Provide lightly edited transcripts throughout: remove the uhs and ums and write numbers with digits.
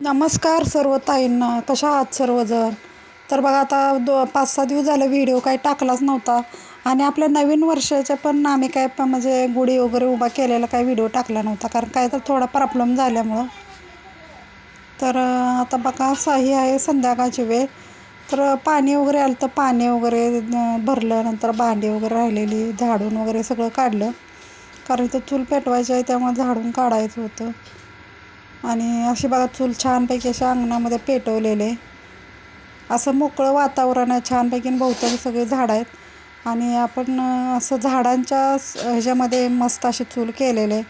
नमस्कार सर्व ताईंना, कशा आहात सर्वजण. तर बघा आता 5-6 दिवस झाले व्हिडिओ काही टाकलाच नव्हता. आणि आपल्या नवीन वर्षाच्या पण आम्ही काय पण म्हणजे गुढी वगैरे उभा केलेला काही व्हिडिओ टाकला नव्हता, कारण काय तर थोडा प्रॉब्लेम झाल्यामुळं. तर आता बघा सही आहे संध्याकाळची वेळ. तर पाणी वगैरे आलं तर पाणी वगैरे भरलं, नंतर भांडी वगैरे राहिलेली झाडून वगैरे सगळं काढलं, कारण इथं चूल पेटवायची आहे त्यामुळे झाडून काढायचं होतं. आणि अशी बघा चूल छानपैकी अशा अंगणामध्ये पेटवलेले, असं मोकळं वातावरण आहे छानपैकी, भोवताली सगळे झाडं आहेत. आणि आपण असं झाडांच्या ह्याच्यामध्ये मस्त अशी चूल केलेले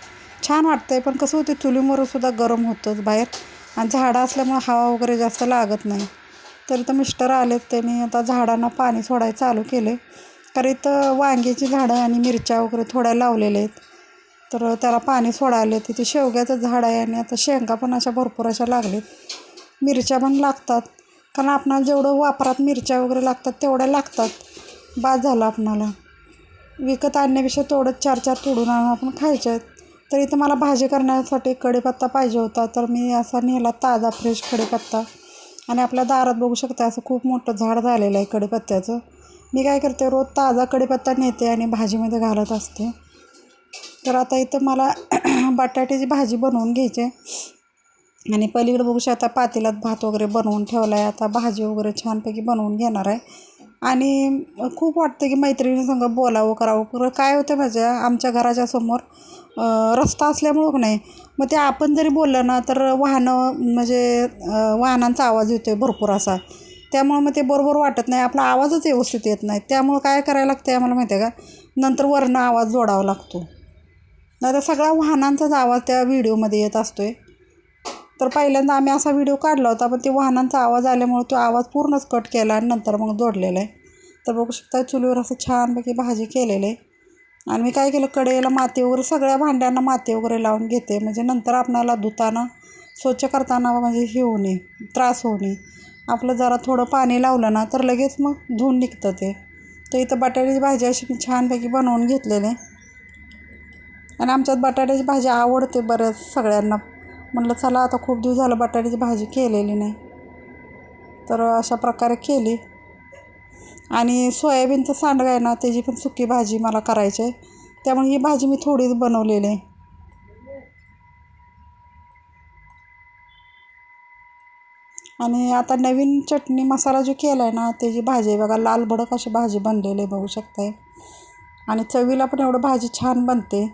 छान वाटतंय. पण कसं होतं चुलीमुळे सुद्धा गरम होतंच बाहेर, आणि झाडं असल्यामुळे हवा वगैरे जास्त लागत नाही. तर इथं मिस्टर आलेत, त्यांनी आता झाडांना पाणी सोडायला चालू केले, कारण इथं वांग्याची झाडं आणि मिरच्या वगैरे थोड्या लावलेल्या आहेत. तर त्याला पाणी सोडायला तिथे शेवग्याचं झाड आहे, आणि आता शेंगा पण अशा भरपूर अशा लागलेत. मिरच्या पण लागतात, कारण आपणाला जेवढं वापरात मिरच्या वगैरे लागतात तेवढ्या लागतात. बाद झालं आपणाला, विकत आणण्यापेक्षा तेवढंच 4-4 तोडून आणून आपण खायचे आहेत. तर इथं मला भाजी करण्यासाठी कढीपत्ता पाहिजे होता, तर मी असा नेला ताजा फ्रेश कढीपत्ता. आणि आपल्या दारात बघू शकता असं खूप मोठं झाड झालेलं आहे कढीपत्त्याचं. मी काय करते, रोज ताजा कढीपत्ता नेते आणि भाजीमध्ये घालत असते. तर आता इथं मला बटाट्याची भाजी बनवून घ्यायची, आणि पलीकडे बघू शकता पातेल्यात भात वगैरे बनवून ठेवला आहे. आता भाजी वगैरे छानपैकी बनवून घेणार आहे. आणि खूप वाटतं की मैत्रिणीसंग बोलावं करावं. काय होतं माझ्या आमच्या घराच्या समोर रस्ता असल्यामुळं नाही, मग ते आपण जरी बोललं ना तर वाहनं म्हणजे वाहनांचा आवाज येतो आहे भरपूर असा. त्यामुळं मग ते बरोबर वाटत नाही, आपला आवाजच व्यवस्थित येत नाही. त्यामुळं काय करायला लागतं आहे आम्हाला माहिती आहे का, नंतर वरनं आवाज जोडावा लागतो, नाही तर सगळा वाहनांचाच आवाज त्या व्हिडिओमध्ये येत असतो आहे. तर पहिल्यांदा आम्ही असा व्हिडिओ काढला होता, पण ते वाहनांचा आवाज आल्यामुळे तो आवाज पूर्णच कट केला आणि नंतर मग जोडलेला आहे. तर बघू शकता चुलीवर असं छानपैकी भाजी केलेली आहे. आणि मी काय केलं, कढईला माती वगैरे सगळ्या भांड्यांना माती वगैरे लावून घेते, म्हणजे नंतर आपणाला धुताना स्वच्छ करताना म्हणजे हे होऊ नये, त्रास होऊ नये. आपलं जरा थोडं पाणी लावलं ना तर लगेच मग धुवून निघतं ते. तर इथं बटाट्याची भाजी अशी मी छानपैकी बनवून घेतलेली आहे. आणि आमच्यात बटाट्याची भाजी आवडते बऱ्याच सगळ्यांना. म्हटलं चला आता खूप दिवस झालं बटाट्याची भाजी केलेली नाही, तर अशा प्रकारे केली. आणि सोयाबीनचं सांडगं आहे ना, त्याची पण सुकी भाजी मला करायची आहे, त्यामुळे ही भाजी मी थोडीच बनवलेली आहे. आणि आता नवीन चटणी मसाला जो केला आहे ना त्याची भाजी आहे बघा, लाल भडक अशी भाजी बनलेली आहे बघू शकताय. आणि चवीला पण एवढं भाजी छान बनते.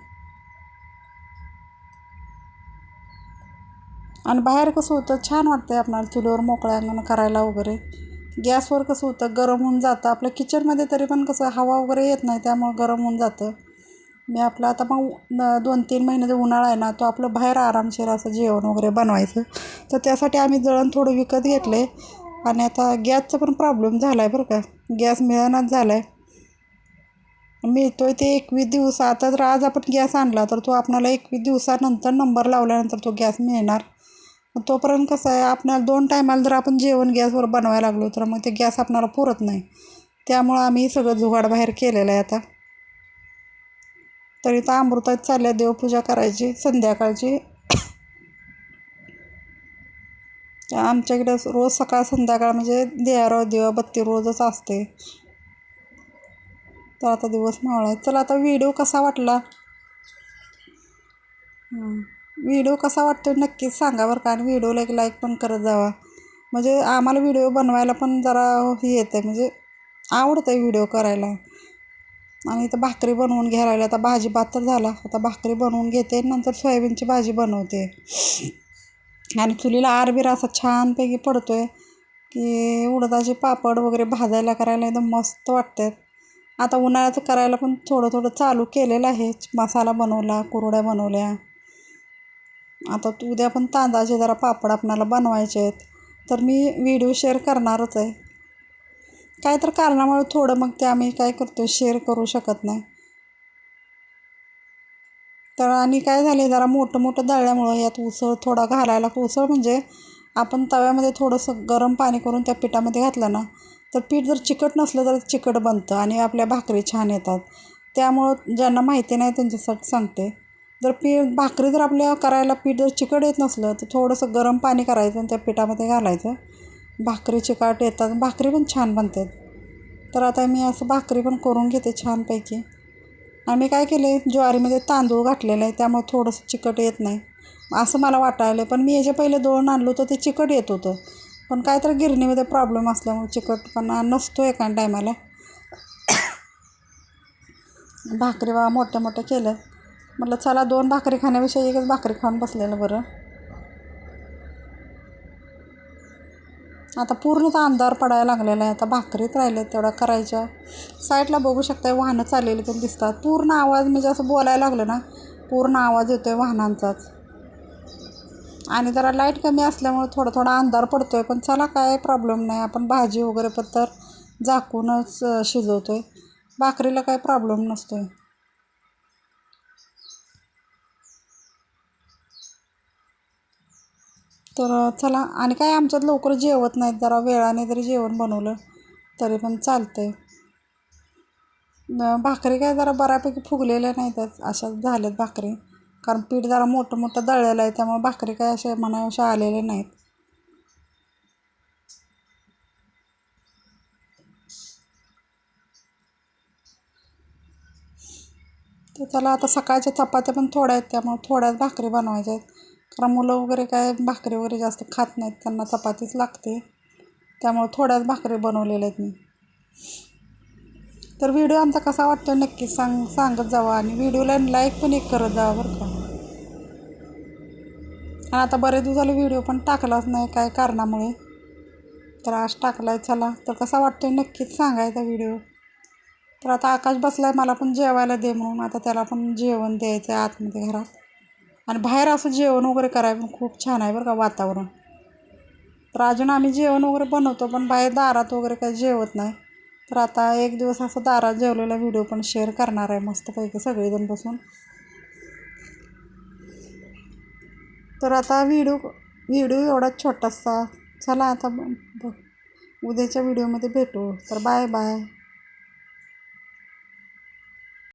आणि बाहेर कसं होतं छान वाटतं आहे आपल्याला चुलीवर मोकळ्या अंगानं करायला वगैरे. गॅसवर कसं होतं गरम होऊन जातं, आपल्या किचनमध्ये तरी पण कसं हवा वगैरे येत नाही त्यामुळं गरम होऊन जातं. मी आपलं आता मग 2-3 महिने जो उन्हाळा आहे ना तो आपलं बाहेर आरामशीर असं जेवण वगैरे बनवायचं. तर त्यासाठी आम्ही जळण थोडं विकत घेतलं आहे. आणि आता गॅसचा पण प्रॉब्लेम झाला आहे बरं का, गॅस मिळेनाच झाला आहे. मिळतो आहे ते 21 दिवस. आता जर आज आपण गॅस आणला तर तो आपल्याला 21 दिवसानंतर नंबर लावल्यानंतर तो गॅस मिळणार. तोपर्यंत कसं आहे, आपल्याला 2 टायमाला जर आपण जेवण गॅसवर बनवायला लागलो तर मग ते गॅस आपल्याला पुरत नाही. त्यामुळं आम्ही सगळं जुगाड बाहेर केलेलं आहे आता. तर इथं अमृतात चालल्या देवपूजा करायची संध्याकाळची. आमच्याकडे रोज सकाळ संध्याकाळ म्हणजे देवाऱ्यावर दिवाबत्ती रोजच असते. तर आता दिवस मावळा आहे. चला आता व्हिडिओ कसा वाटला, व्हिडिओ कसा वाटतो नक्कीच सांगा बरं का. आणि व्हिडिओला एक लाईक पण करत जावा, म्हणजे आम्हाला व्हिडिओ बनवायला पण जरा हे येतं आहे, म्हणजे आवडतं आहे व्हिडिओ करायला. आणि इथं भाकरी बनवून घ्यायला लागली. आता भाजी भात तर झाला, आता भाकरी बनवून घेते, नंतर सोयाबीनची भाजी बनवते. आणि चुलीला आरबीर असा छानपैकी पडतो आहे की उडदाचे पापड वगैरे भाजायला करायला एकदम मस्त वाटतात. आता उन्हाळ्याचं करायला पण थोडं थोडं चालू केलेलं आहे. मसाला बनवला, कुरड्या बनवल्या. आता उद्या पण तांदळाचे जरा पापड आपणाला बनवायचे आहेत, तर मी व्हिडिओ शेअर करणारच आहे. काय तर कारणामुळे थोडं मग ते आम्ही काय करतो शेअर करू शकत नाही. तर आणि काय झाले, जरा मोठं मोठं दळल्यामुळं यात उसळ थोडा घालायला, उसळ म्हणजे आपण तव्यामध्ये थोडंसं गरम पाणी करून त्या पिठामध्ये घातलं ना तर पीठ जर चिकट नसलं तर चिकट बनतं आणि आपल्या भाकरी छान येतात. त्यामुळं ज्यांना माहिती नाही त्यांच्यासाठी सांगते. जर भाकरी जर आपल्या करायला पीठ जर चिकट येत नसलं तर थोडंसं गरम पाणी करायचं आणि त्या पिठामध्ये घालायचं. भाकरी चिकट येतात, भाकरी पण छान बनतात. तर आता मी असं भाकरी पण करून घेते छानपैकी. आणि मी काय केलं आहे, ज्वारीमध्ये तांदूळ घातलेलं आहे, त्यामुळे थोडंसं चिकट येत नाही असं मला वाटायलं. पण मी याच्या पहिले दळून आणलं होतं ते चिकट येत होतं, पण काय तर गिरणीमध्ये प्रॉब्लेम असल्यामुळे चिकटपणा नसतो एका टायमाला. भाकरी बा मोठ्या मोठ्या केल्या. म्हटलं चला 2 भाकरी खाण्यापेक्षा एकच भाकरी खाऊन बसलेलं बरं. आता पूर्णच अंधार पडायला लागलेला आहे. आता भाकरीत राहिल्या तेवढ्या करायच्या. साईडला बघू शकता वाहनं चाललेली पण दिसतात. पूर्ण आवाज म्हणजे असं बोलायला लागलं ना पूर्ण आवाज येतो आहे वाहनांचाच. आणि जरा लाईट कमी असल्यामुळे थोडा अंधार पडतो आहे, पण चला काय प्रॉब्लेम नाही. आपण भाजी वगैरे पण तर झाकूनच शिजवतो आहे, भाकरीला काय प्रॉब्लेम नसतो आहे. तर चला, आणि काय आमच्यात लवकर जेवत नाहीत, जरा वेळाने जरी जेवण बनवलं तरी पण चालतं आहे. भाकरी काय जरा बऱ्यापैकी फुगलेल्या नाहीत, अशाच झाल्यात भाकरी. कारण पीठ जरा मोठं मोठं दळलेलं आहे, त्यामुळे भाकरी काय अशा म्हणाव्याशा आलेल्या नाहीत. तर चला, आता सकाळच्या चपात्या पण थोड्या आहेत, त्यामुळे थोड्याच भाकरी बनवायच्या आहेत. कारण मुलं वगैरे काय भाकरी वगैरे जास्त खात नाहीत, त्यांना चपातीच लागते. त्यामुळे थोड्याच भाकरी बनवलेल्या आहेत मी. तर व्हिडिओ आमचा कसा वाटतो नक्की सांगत जावा, आणि व्हिडिओला लाईक पण एक करत जावा बरं का. आणि आता बरेच दिवस झाले व्हिडिओ पण टाकलाच नाही काय कारणामुळे, तर आज टाकला आहे. चला, तर कसा वाटतो आहे नक्कीच सांगायचा व्हिडिओ. तर आता आकाश बसला आहे मला पण जेवायला दे म्हणून. आता त्याला पण जेवण द्यायचं आहे आतमध्ये घरात. आणि बाहेर असं जेवण वगैरे करायला पण खूप छान आहे बरं का वातावरण. तर अजून आम्ही जेवण वगैरे बनवतो, पण बाहेर दारात वगैरे काही जेवत नाही. तर आता एक दिवस असं दारात जेवलेला व्हिडिओ पण शेअर करणार आहे मस्तपैकी सगळेजण बसून. तर आता व्हिडिओ एवढाच छोटासा. चला आता उद्याच्या व्हिडिओमध्ये भेटू. तर बाय बाय.